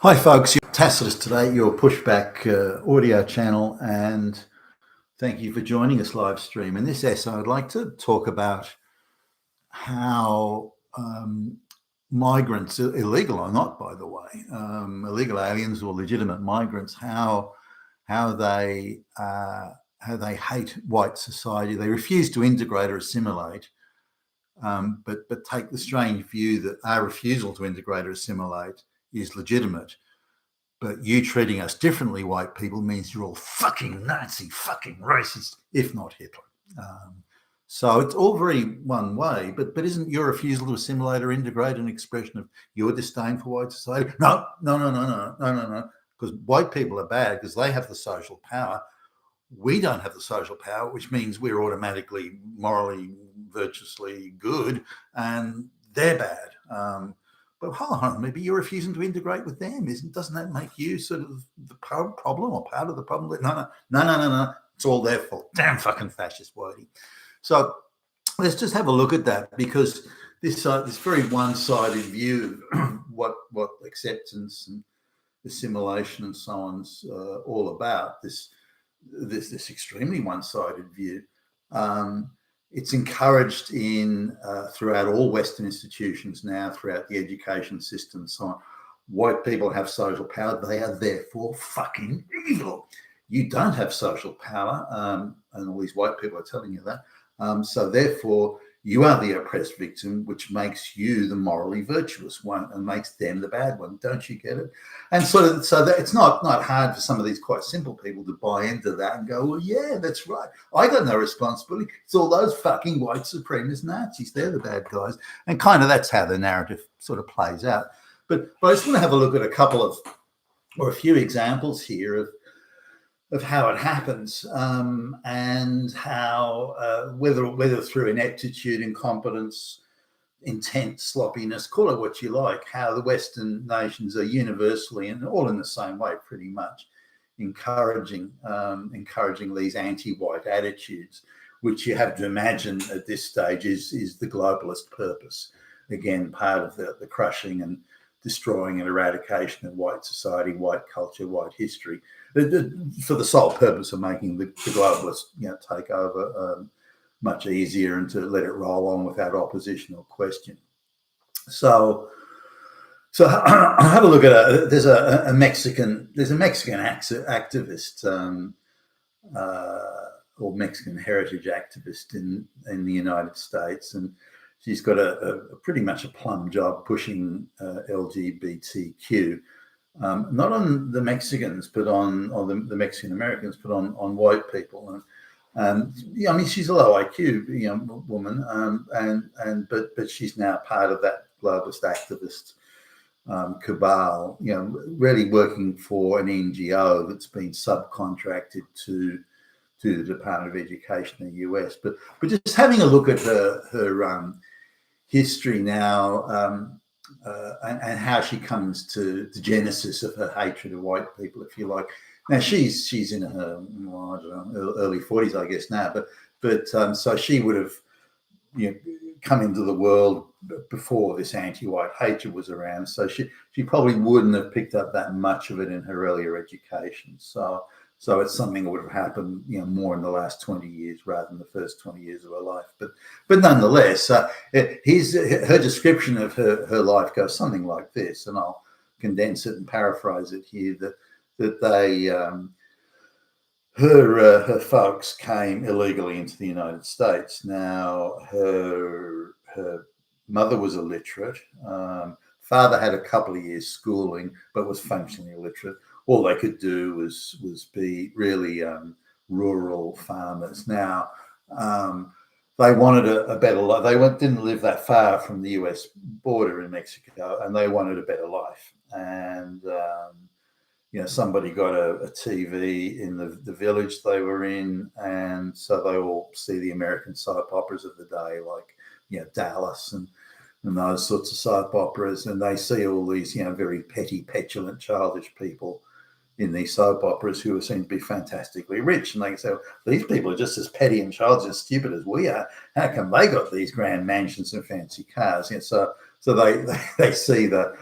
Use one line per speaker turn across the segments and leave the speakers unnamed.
Hi, folks. Tacitus today, your pushback audio channel, and thank you for joining us live stream. In this essay, I'd like to talk about how migrants, illegal or not, by the way, illegal aliens or legitimate migrants, how they hate white society. They refuse to integrate or assimilate, but take the strange view that our refusal to integrate or assimilate is legitimate. But you treating us differently, white people, means you're all fucking Nazi, fucking racist, if not Hitler. So it's all very one way, but isn't your refusal to assimilate or integrate an expression of your disdain for white society? No. Because white people are bad because they have the social power. We don't have the social power, which means we're automatically morally, virtuously good, and they're bad. But hold on, maybe you're refusing to integrate with them. Doesn't that make you sort of the problem or part of the problem? No. It's all their fault. Damn fucking fascist whitey. So let's just have a look at that, because this very one-sided view of what acceptance and assimilation and so on's all about, this extremely one-sided view. It's encouraged in throughout all Western institutions now, throughout the education system and so on. White people have social power. They are therefore fucking evil. You don't have social power, and all these white people are telling you that. So therefore, you are the oppressed victim, which makes you the morally virtuous one and makes them the bad one. Don't you get it? And so that it's not hard for some of these quite simple people to buy into that and go, well, yeah, that's right. I got no responsibility. It's all those fucking white supremacist Nazis. They're the bad guys. And kind of that's how the narrative sort of plays out. But I just want to have a look at a few examples here of how it happens, and how whether through ineptitude, incompetence, intent, sloppiness, call it what you like, how the Western nations are universally and all in the same way, pretty much, encouraging these anti-white attitudes, which you have to imagine at this stage is the globalist purpose. Again, part of the crushing and destroying and eradication of white society, white culture, white history, for the sole purpose of making the globalists, take over much easier and to let it roll on without opposition or question. So have a look at there's a Mexican activist or Mexican heritage activist in the United States, and she's got a pretty much a plum job pushing LGBTQ. Not on the Mexicans, but on the Mexican Americans, but on white people. And I mean, she's a low IQ woman, but she's now part of that globalist activist cabal. Really working for an NGO that's been subcontracted to the Department of Education in the US. But just having a look at her history now. And how she comes to the genesis of her hatred of white people, if you like. Now she's in her early 40s, I guess now, but so she would have come into the world before this anti-white hatred was around. So she probably wouldn't have picked up that much of it in her earlier education. So it's something that would have happened, more in the last 20 years rather than the first 20 years of her life. But nonetheless, her description of her life goes something like this, and I'll condense it and paraphrase it here. That they, her folks came illegally into the United States. Now her mother was illiterate. Father had a couple of years schooling, but was functionally illiterate. All they could do was be really rural farmers. Now, they wanted a better life. They didn't live that far from the US border in Mexico, and they wanted a better life. And somebody got a TV in the village they were in, and so they all see the American soap operas of the day, like Dallas and those sorts of soap operas, and they see all these very petty, petulant, childish people in these soap operas who seem to be fantastically rich, and they say, well, these people are just as petty and childish and stupid as we are. How come they got these grand mansions and fancy cars? So they see the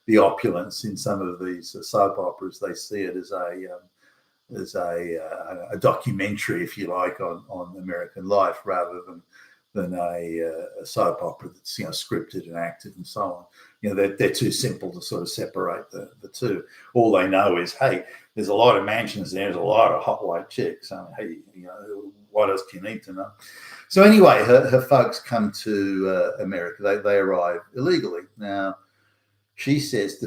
the opulence in some of these soap operas. They see it as a documentary, if you like, on American life, rather than a soap opera that's scripted and acted and so on. They're too simple to sort of separate the two. All they know is, hey, there's a lot of mansions there, there's a lot of hot white chicks. Hey, what else do you need to know? So anyway, her folks come to America. They arrive illegally. Now, she says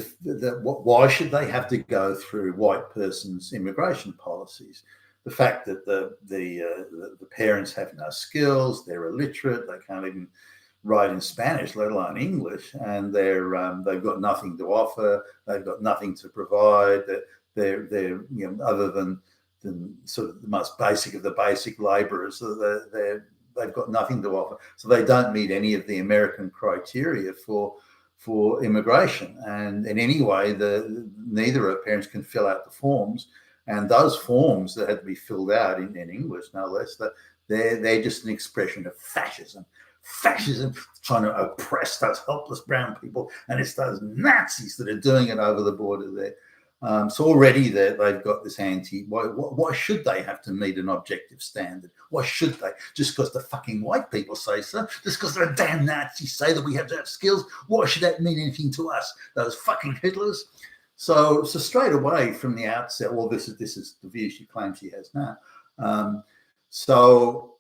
why should they have to go through white person's immigration policies? The fact that the parents have no skills, they're illiterate, they can't even write in Spanish, let alone English, and they've got nothing to offer, they've got nothing to provide. They're other than sort of the most basic of the basic labourers, they've got nothing to offer. So they don't meet any of the American criteria for immigration, and in any way, neither of the parents can fill out the forms, and those forms that had to be filled out in English, no less, that they're just an expression of fascism trying to oppress those helpless brown people, and it's those Nazis that are doing it over the border there. So already they've got this why should they have to meet an objective standard? Why should they? Just because the fucking white people say so? Just because they're damn Nazis say that we have to have skills? Why should that mean anything to us? Those fucking Hitlers? So straight away from the outset, well, this is the view she claims she has now. So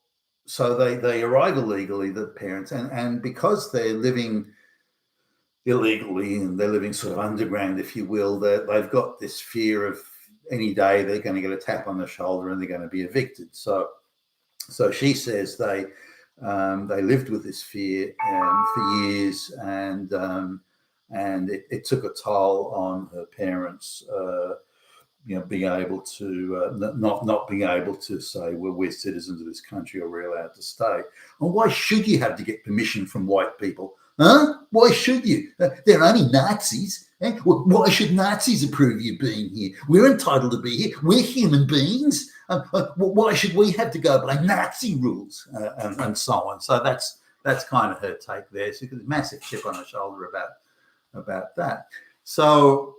they arrive illegally, the parents, and because they're living illegally and they're living sort of underground, if you will, they've got this fear of any day they're going to get a tap on the shoulder and they're going to be evicted. So she says they lived with this fear for years, and it took a toll on her parents. Being able to not being able to say, well, we're citizens of this country, or we're allowed to stay. And why should you have to get permission from white people? Huh? Why should you? They're only Nazis. Eh? Why should Nazis approve you being here? We're entitled to be here. We're human beings. Why should we have to go by Nazi rules and so on? So that's kind of her take there. So there's a massive chip on her shoulder about that. So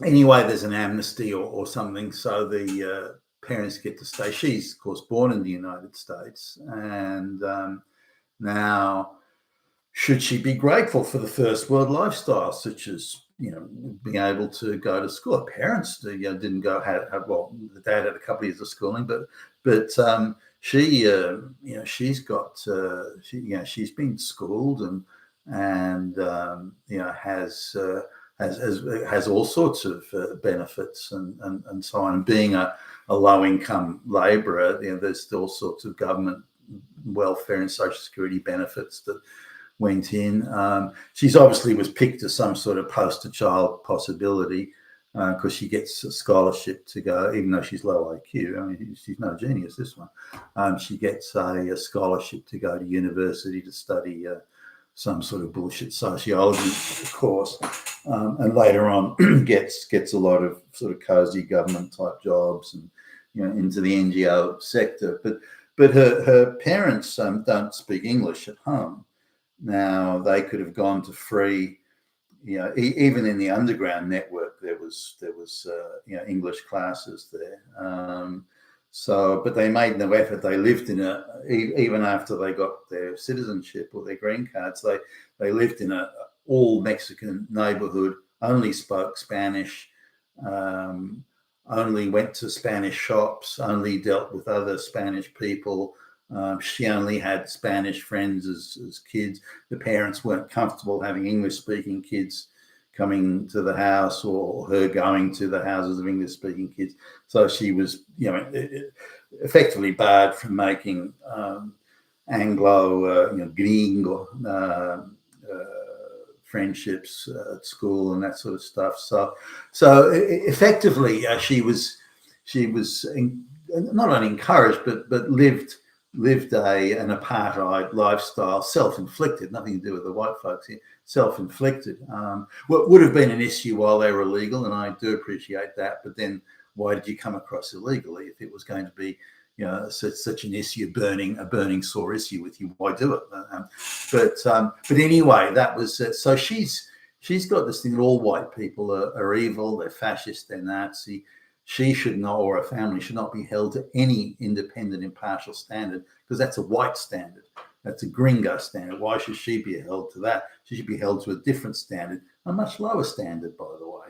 anyway, there's an amnesty or something. So the parents get to stay. She's, of course, born in the United States, and now, should she be grateful for the first world lifestyle, such as being able to go to school? Her parents didn't go. Well, the dad had a couple of years of schooling, but she's got she's been schooled and has all sorts of benefits and so on. And being a low income labourer, there's all sorts of government welfare and social security benefits that went in. She's obviously was picked as some sort of poster child possibility because she gets a scholarship to go, even though she's low IQ. I mean, she's no genius, this one. She gets a scholarship to go to university to study some sort of bullshit sociology course, and later on gets a lot of sort of cozy government type jobs and into the NGO sector. But her parents don't speak English at home. Now, they could have gone to free, even in the underground network, there was English classes there. But they made no effort. They lived in even after they got their citizenship or their green cards, they lived in a all Mexican neighborhood, only spoke Spanish, only went to Spanish shops, only dealt with other Spanish people. She only had Spanish friends as kids. The parents weren't comfortable having English-speaking kids coming to the house or her going to the houses of English-speaking kids. So she was, effectively barred from making Anglo, gringo friendships at school and that sort of stuff. So effectively, she was not only encouraged but lived an apartheid lifestyle, self-inflicted, nothing to do with the white folks here, self-inflicted. What would have been an issue while they were illegal, and I do appreciate that, but then why did you come across illegally if it was going to be such an issue, a burning sore issue with you? Why do it? But anyway, that was so she's she's got this thing that all white people are evil, they're fascist, they're Nazi. She should not, or her family should not be held to any independent, impartial standard, because that's a white standard. That's a gringo standard. Why should she be held to that? She should be held to a different standard, a much lower standard, by the way,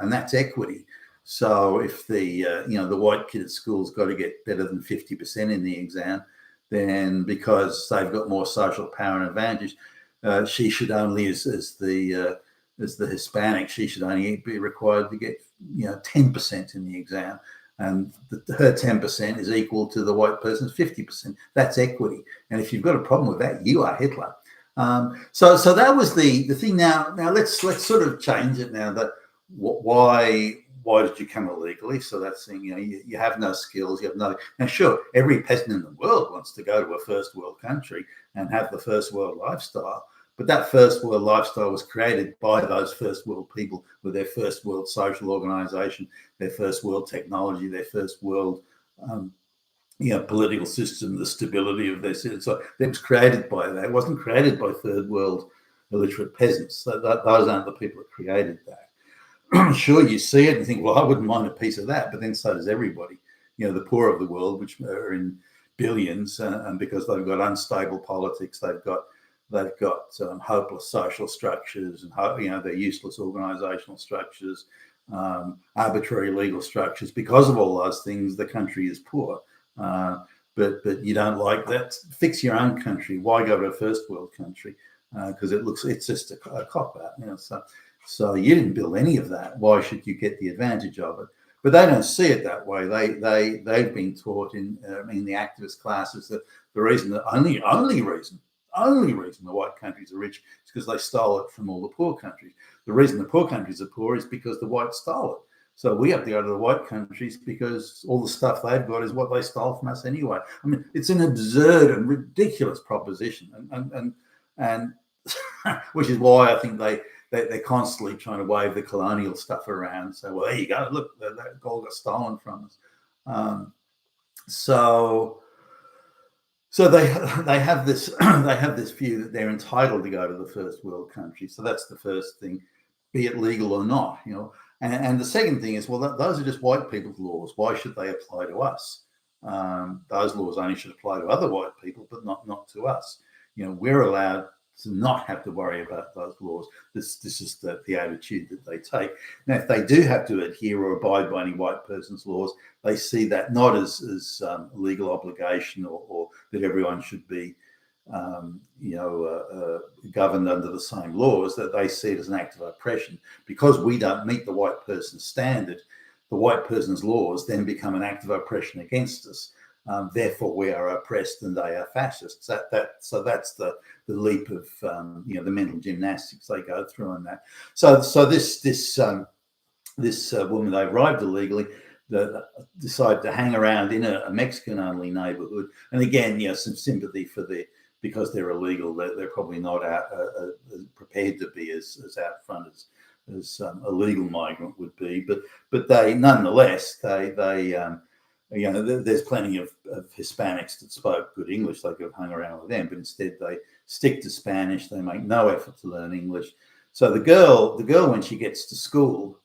and that's equity. So if the the white kid at school's got to get better than 50% in the exam, then because they've got more social power and advantage, she should only, as the Hispanic, she should only be required to get 10% in the exam, and her 10% is equal to the white person's 50%. That's equity, and if you've got a problem with that, you are Hitler. So that was the thing. Now let's sort of change it now. That why did you come illegally? So that's saying, you have no skills, you have nothing. Now, sure, every peasant in the world wants to go to a first world country and have the first world lifestyle. But that first world lifestyle was created by those first world people with their first world social organization, their first world technology, their first world political system, the stability of their citizens. So it was created by that. It wasn't created by third world illiterate peasants. Those aren't the people that created that. Sure, you see it and think, well, I wouldn't mind a piece of that, but then so does everybody. The poor of the world, which are in billions, and because they've got unstable politics, they've got hopeless social structures, and they're useless organizational structures, arbitrary legal structures. Because of all those things, the country is poor. But you don't like that. Fix your own country. Why go to a first world country? Because it's just a cop out. So you didn't build any of that. Why should you get the advantage of it? But they don't see it that way. They've been taught in the activist classes that the reason, the only reason the white countries are rich is because they stole it from all the poor countries. The reason the poor countries are poor is because the whites stole it. So we have to go to the white countries because all the stuff they've got is what they stole from us anyway. I mean, it's an absurd and ridiculous proposition, and which is why I think they're constantly trying to wave the colonial stuff around. So, well, there you go. Look, that all got stolen from us. So they have this view that they're entitled to go to the first world country. So that's the first thing, be it legal or not. And the second thing is, well, those are just white people's laws. Why should they apply to us? Those laws only should apply to other white people, but not to us. We're allowed to not have to worry about those laws. This is the attitude that they take. Now, if they do have to adhere or abide by any white person's laws, they see that not as a legal obligation or that everyone should be governed under the same laws, that they see it as an act of oppression. Because we don't meet the white person's standard, the white person's laws then become an act of oppression against us. Therefore, we are oppressed and they are fascists. So that's the leap of the mental gymnastics they go through on that. So this woman, they arrived illegally, decided to hang around in a Mexican-only neighborhood, and again, some sympathy because they're illegal. They're probably not prepared to be as out front as a legal migrant would be, but they nonetheless there's plenty of Hispanics that spoke good English. They could have hung around with them, but instead they stick to Spanish. They make no effort to learn English. So the girl, when she gets to school,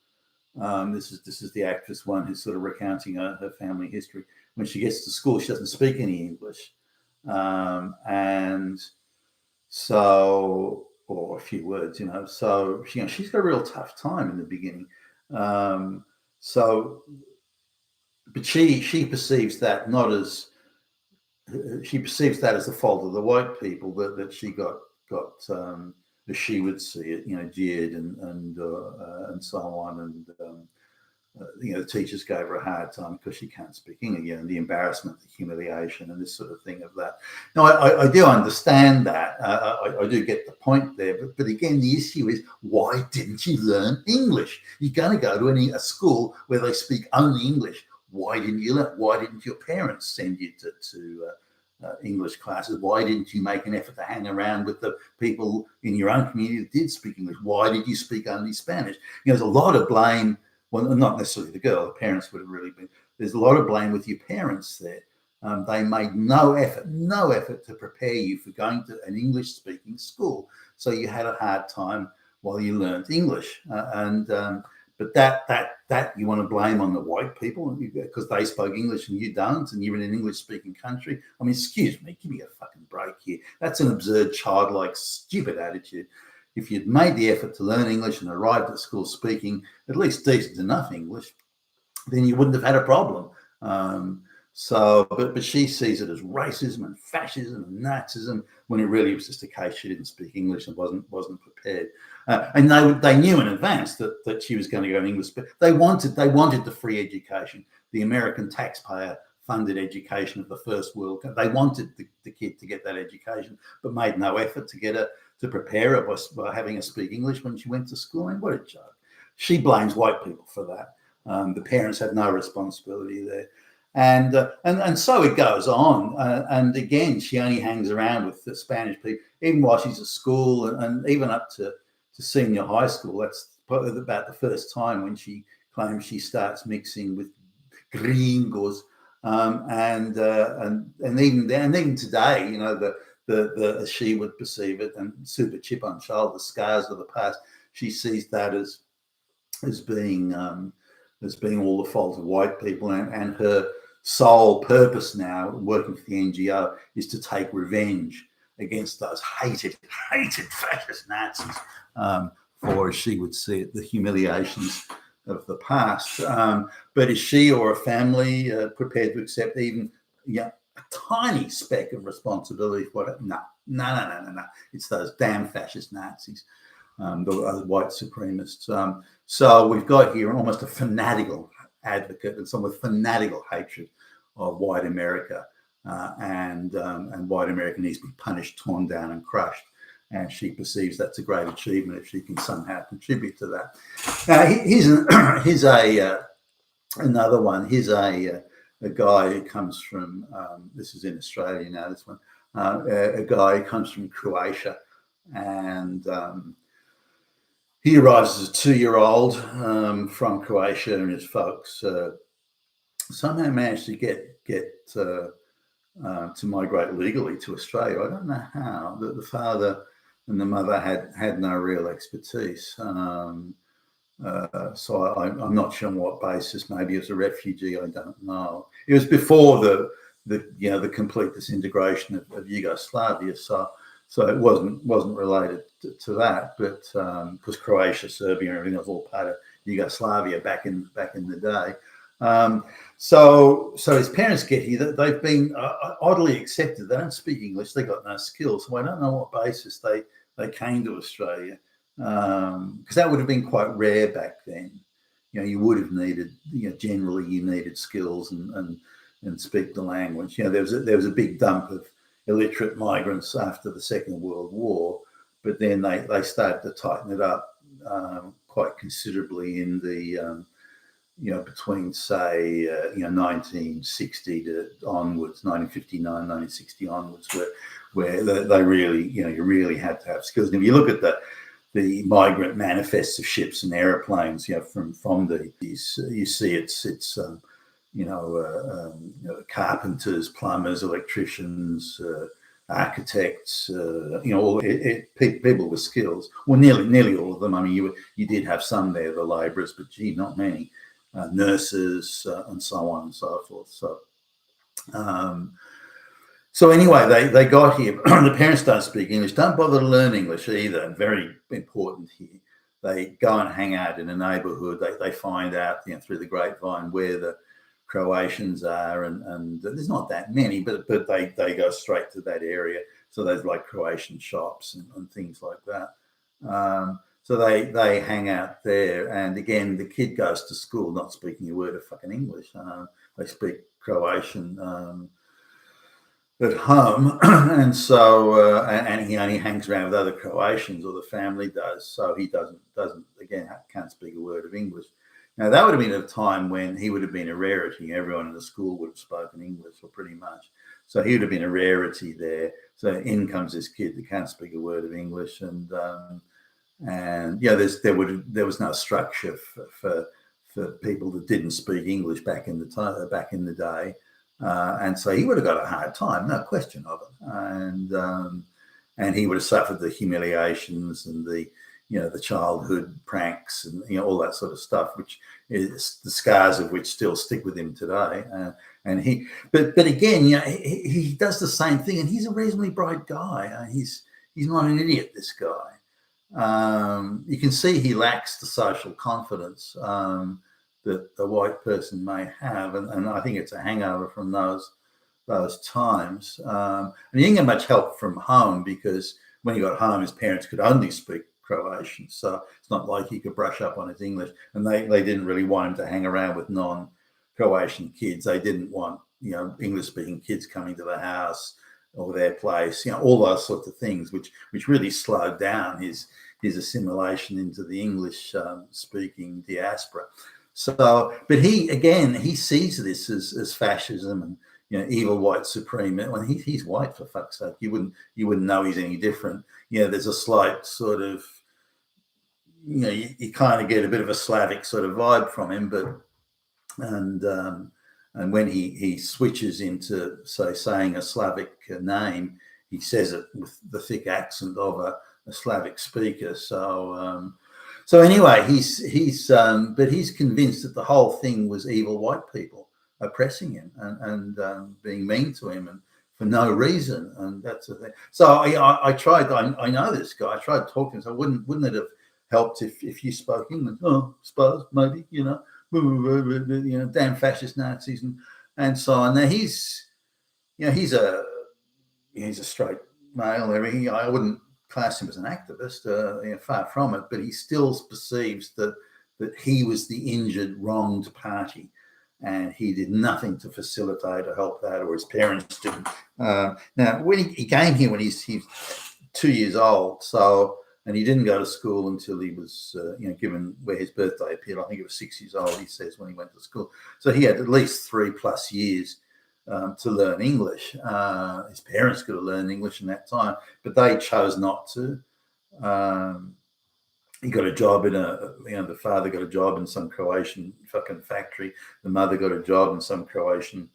this is the actress one who's sort of recounting her family history. When she gets to school, she doesn't speak any English, and so, or a few words, So she's got a real tough time in the beginning. But she perceives that she perceives that as the fault of the white people, that she got as she would see it, jeered and so on, and the teachers gave her a hard time because she can't speak English, and the embarrassment, the humiliation, and this sort of thing of that. Now, I do understand that. I do get the point there, but again, the issue is, why didn't you learn English? You're going to go to a school where they speak only English. Why didn't you learn? Why didn't your parents send you to English classes? Why didn't you make an effort to hang around with the people in your own community that did speak English? Why did you speak only Spanish? There's a lot of blame. Well, not necessarily the girl. The parents would have really been. There's a lot of blame with your parents there. They made no effort to prepare you for going to an English-speaking school. So you had a hard time while you learnt English. But that you want to blame on the white people because they spoke English and you don't, and you're in an English-speaking country. I mean, excuse me, give me a fucking break here. That's an absurd, childlike, stupid attitude. If you'd made the effort to learn English and arrived at school speaking at least decent enough English, then you wouldn't have had a problem. But she sees it as racism and fascism and Nazism when it really was just a case she didn't speak English and wasn't prepared. And they knew in advance that she was going to go in English, but they wanted the free education, the American taxpayer funded education of the first world. They wanted the kid to get that education, but made no effort to prepare her by having her speak English when she went to school. And what a joke! She blames white people for that. The parents had no responsibility there. And so it goes on. And again, she only hangs around with the Spanish people, even while she's at school and even up to senior high school. That's probably about the first time when she claims she starts mixing with gringos. And even today, you know, the she would perceive it, and super chip on shoulder, the scars of the past, she sees that as being all the fault of white people, and her sole purpose now, working for the NGO, is to take revenge against those hated fascist Nazis for, as she would see it, the humiliations of the past. But is she or a family prepared to accept even a tiny speck of responsibility for it? No. It's those damn fascist Nazis. The white supremacists. So we've got here almost a fanatical advocate and someone with fanatical hatred of white America, and white America needs to be punished, torn down, and crushed. And she perceives that's a great achievement if she can somehow contribute to that. Here's another one. Here's a guy who comes from. This is in Australia now. This one, a guy who comes from Croatia, and he arrives as a 2-year-old from Croatia, and his folks somehow managed to get to migrate legally to Australia. I don't know how. The father and the mother had no real expertise, so I'm not sure on what basis. Maybe as a refugee, I don't know. It was before the complete disintegration of Yugoslavia, so it wasn't related to that, but because Croatia, Serbia, and everything was all part of Yugoslavia back in the day. So his parents get here. They've been oddly accepted. They don't speak English. They got no skills. So I don't know what basis they came to Australia, because that would have been quite rare back then. You know, you would have needed, generally you needed skills and speak the language. You know, there was a big dump of illiterate migrants after the Second World War, but then they started to tighten it up quite considerably in the between, say, 1960 to onwards, 1959, 1960 onwards, where they really, you really had to have skills. And if you look at the migrant manifests of ships and airplanes, from these, you see it's carpenters, plumbers, electricians, architects, people with skills. Well, nearly all of them. I mean, you did have some there, the labourers, but gee, not many. Nurses and so on and so forth. So anyway, they got here. The parents don't speak English, don't bother to learn English either. Very important here. They go and hang out in a neighbourhood. They find out through the grapevine where the Croatians are, and there's not that many, but they go straight to that area. So there's like Croatian shops and things like that. So they hang out there, and again, the kid goes to school not speaking a word of fucking English. They speak Croatian at home, and so and he only hangs around with other Croatians, or the family does. So he doesn't can't speak a word of English. Now that would have been a time when he would have been a rarity. Everyone in the school would have spoken English, or pretty much. So he would have been a rarity there. So in comes this kid that can't speak a word of English, and there was no structure for people that didn't speak English back in the day, and so he would have got a hard time, no question of it. and he would have suffered the humiliations and the childhood pranks and all that sort of stuff, which is the scars of which still stick with him today. But again, he does the same thing, and he's a reasonably bright guy. He's not an idiot, this guy. You can see he lacks the social confidence that a white person may have, and I think it's a hangover from those times. And he didn't get much help from home, because when he got home, his parents could only speak Croatian, so it's not like he could brush up on his English. And they didn't really want him to hang around with non-Croatian kids. They didn't want English-speaking kids coming to the house or their place, all those sorts of things, which really slowed down his assimilation into the English-speaking diaspora. So, but he sees this as fascism and evil white supremacy. When he's white, for fuck's sake, you wouldn't know he's any different. There's a slight sort of, you kind of get a bit of a Slavic sort of vibe from him, and when he switches into, say, saying a Slavic name, he says it with the thick accent of a Slavic speaker. So anyway, he's convinced that the whole thing was evil white people oppressing him and being mean to him, and for no reason, and that's the thing. So I tried. I know this guy. I tried to talk to him. So wouldn't it have helped if you spoke English? Oh, suppose maybe damn fascist Nazis and so on. Now he's a straight male. I wouldn't class him as an activist, far from it, but he still perceives that he was the injured, wronged party, and he did nothing to facilitate or help that, or his parents didn't. Now, when he came here when he's 2 years old, and he didn't go to school until he was, given where his birthday appeared. I think he was 6 years old, he says, when he went to school. So he had at least 3+ years to learn English. His parents could have learned English in that time, but they chose not to. He got a job in the father got a job in some Croatian fucking factory. The mother got a job in some Croatian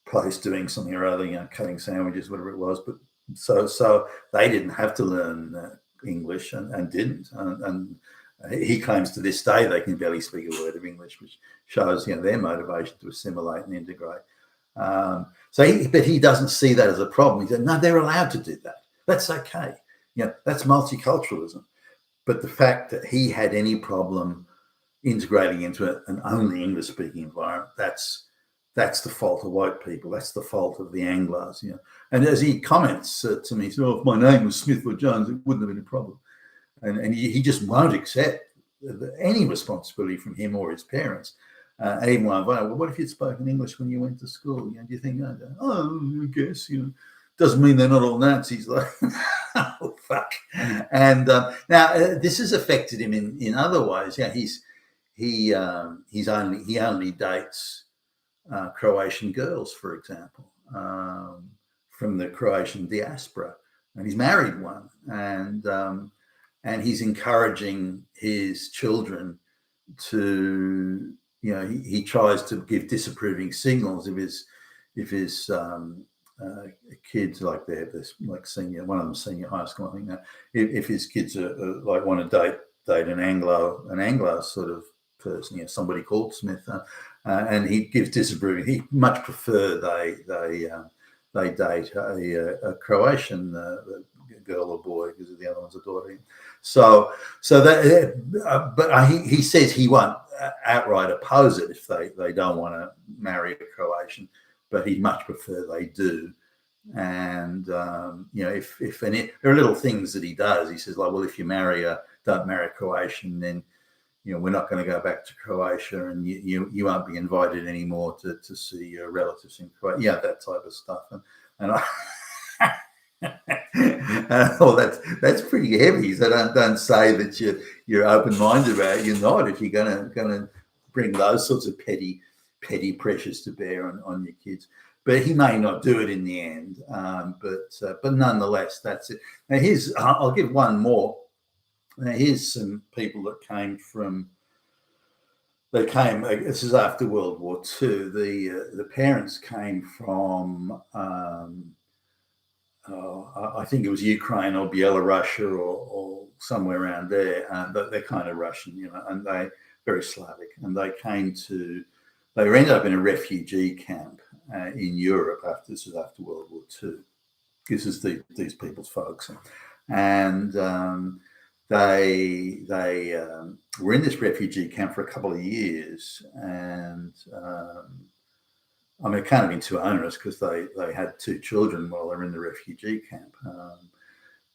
place doing something or other, cutting sandwiches, whatever it was. But so they didn't have to learn English and didn't. And he claims to this day they can barely speak a word of English, which shows their motivation to assimilate and integrate. But he doesn't see that as a problem. He said, no, they're allowed to do that. That's okay. That's multiculturalism. But the fact that he had any problem integrating into an only English-speaking environment, that's the fault of white people. That's the fault of the Anglos. And as he comments to me, he said, if my name was Smith or Jones, it wouldn't have been a problem. And he just won't accept any responsibility from him or his parents. Even when I went, well, what if you'd spoken English when you went to school? Do you think, I guess, doesn't mean they're not all Nazis. Like, oh, fuck. And now this has affected him in other ways. He only dates Croatian girls, for example, from the Croatian diaspora, and he's married one, and he's encouraging his children to, he tries to give disapproving signals if his kids, like they're like senior, one of them senior high school, I think. Now, if his kids are like want to date an Anglo sort of person, somebody called Smith, and he gives disapproving. He much prefer they date a Croatian girl or boy, because the other one's a daughter. So that, but he says he won't outright oppose it if they don't want to marry a Croatian, but he'd much prefer they do. And if there are little things that he does. He says, like, well, if you don't marry a Croatian, then we're not going to go back to Croatia, and you won't be invited anymore to see your relatives in Croatia. That type of stuff. And I, well, that's pretty heavy. So don't say that you're open-minded about it. You're not, if you're gonna bring those sorts of petty pressures to bear on your kids. But he may not do it in the end. But nonetheless, that's it. Now I'll give one more. Now here's some people that came from. This is after World War II. The parents came from I think it was Ukraine or Belarus or somewhere around there, but they're kind of Russian, and they very Slavic, and they ended up in a refugee camp in Europe after World War II. This is these people's folks, and they were in this refugee camp for a couple of years, and I mean, it can't have been too onerous because they had 2 children while they were in the refugee camp.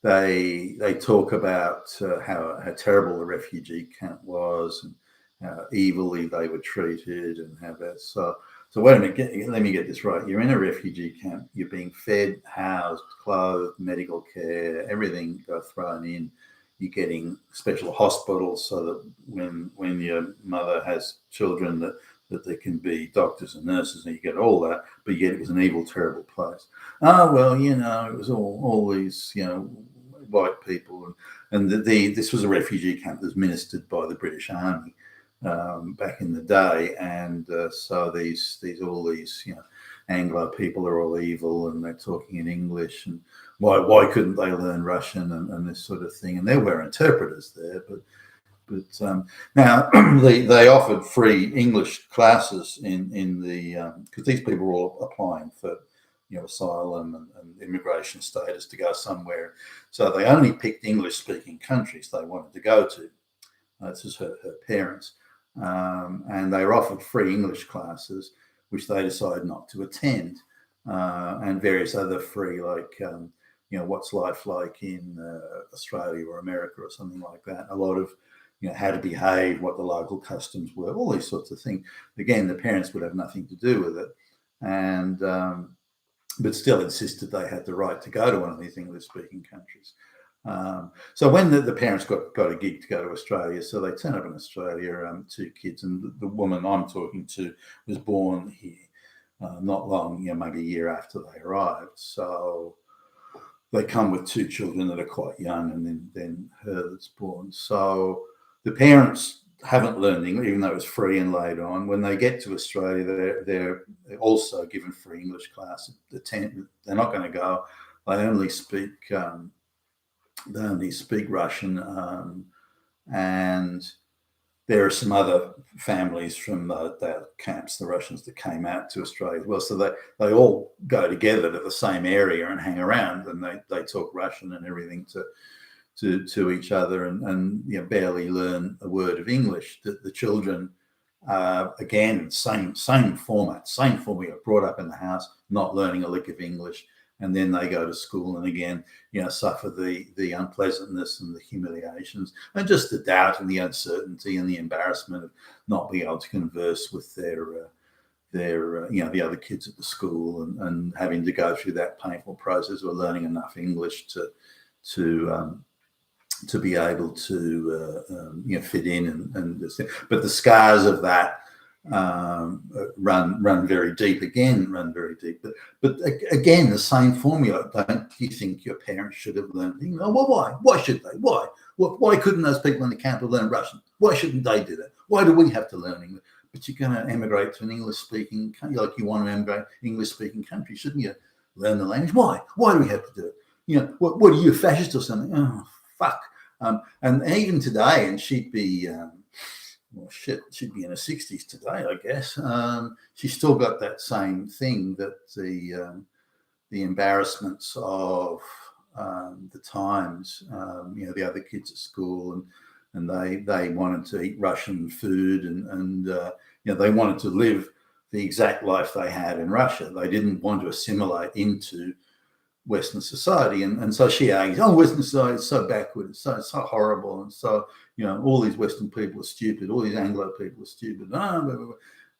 They talk about how terrible the refugee camp was and how evilly they were treated and how that. So wait a minute, let me get this right. You're in a refugee camp. You're being fed, housed, clothed, medical care, everything thrown in. You're getting special hospitals so that when your mother has children that there can be doctors and nurses, and you get all that, but yet it was an evil, terrible place. Oh, well, it was all these, white people, and this was a refugee camp that was ministered by the British Army back in the day, and so these Anglo people are all evil, and they're talking in English, and why couldn't they learn Russian and this sort of thing? And there were interpreters there, but now they offered free English classes in the because these people were all applying for asylum and immigration status to go somewhere, so they only picked English-speaking countries they wanted to go to. This is her parents, and they were offered free English classes, which they decided not to attend, and various other free what's life like in Australia or America or something like that. A lot of how to behave, what the local customs were, all these sorts of things. Again, the parents would have nothing to do with it, and but still insisted they had the right to go to one of these English-speaking countries. So when the parents got a gig to go to Australia, so they turned up in Australia, 2 kids, and the woman I'm talking to was born here not long, maybe a year after they arrived. So they come with 2 children that are quite young, and then her that's born. So the parents haven't learned English, even though it was free and laid on. When they get to Australia, they're also given free English class. They're not going to go. They only speak Russian, and there are some other families from the camps, the Russians that came out to Australia as well. So they all go together to the same area and hang around, and they talk Russian and everything to each other, and barely learn a word of English. The children, again, same format, same formula, brought up in the house, not learning a lick of English, and then they go to school and again, suffer the unpleasantness and the humiliations and just the doubt and the uncertainty and the embarrassment of not being able to converse with their the other kids at the school, and having to go through that painful process of learning enough English to be able to fit in but the scars of that run very deep but again the same formula. Don't you think your parents should have learned English? Well, why should they? Why couldn't those people in the camp have learned Russian? Why shouldn't they do that? Why do we have to learn English? But you're going to emigrate to an English-speaking country, like you want to emigrate English-speaking country, shouldn't you? Learn the language. Why do we have to do it? What are you, a fascist or something? Oh, fuck. And even today, and she'd be she'd be in her 60s today, I guess. She's still got that same thing, that the embarrassments of the times, the other kids at school, and they wanted to eat Russian food, and they wanted to live the exact life they had in Russia. They didn't want to assimilate into Western society, and so she argues, Western society is so backward, it's so horrible, and so all these Western people are stupid, all these Anglo people are stupid,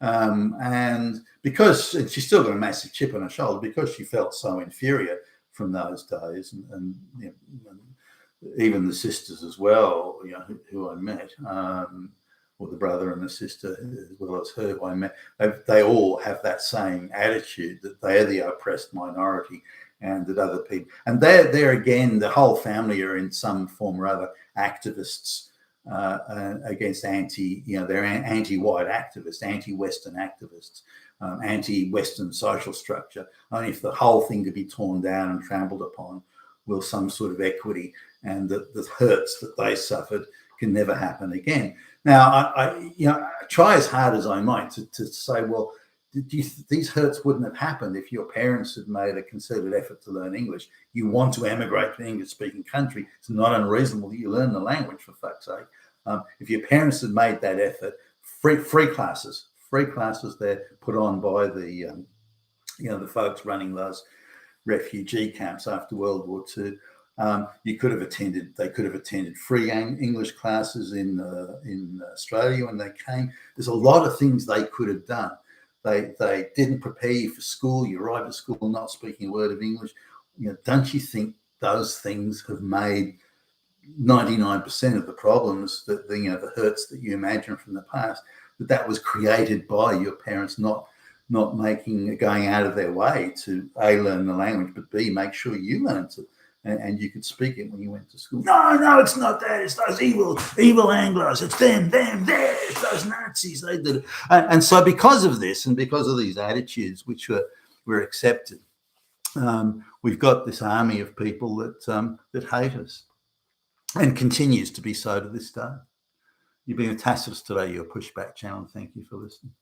and because she's still got a massive chip on her shoulder because she felt so inferior from those days, and even the sisters as well, who I met, or the brother and the sister as well as her who I met, they all have that same attitude that they're the oppressed minority, and that other people, and they're again, the whole family are in some form or other activists against they're anti-white activists, anti-Western activists, anti-Western social structure. Only if the whole thing could be torn down and trampled upon will some sort of equity and the hurts that they suffered can never happen again. Now, I try as hard as I might to say, well, these hurts wouldn't have happened if your parents had made a concerted effort to learn English. You want to emigrate to an English-speaking country. It's not unreasonable that you learn the language, for fuck's sake. If your parents had made that effort, free classes there put on by the folks running those refugee camps after World War II. They could have attended free English classes in Australia when they came. There's a lot of things they could have done. They didn't prepare you for school. You arrived at school not speaking a word of English. Don't you think those things have made 99% of the problems the hurts that you imagine from the past, that was created by your parents not going out of their way to A, learn the language, but B, make sure you learned it and you could speak it when you went to school. No, it's not that. It's those evil Anglos. It's them. It's those Nazis. They did it. And so because of this and because of these attitudes which were accepted, we've got this army of people that hate us and continues to be so to this day. You've been a Tacitus today, your Pushback channel. Thank you for listening.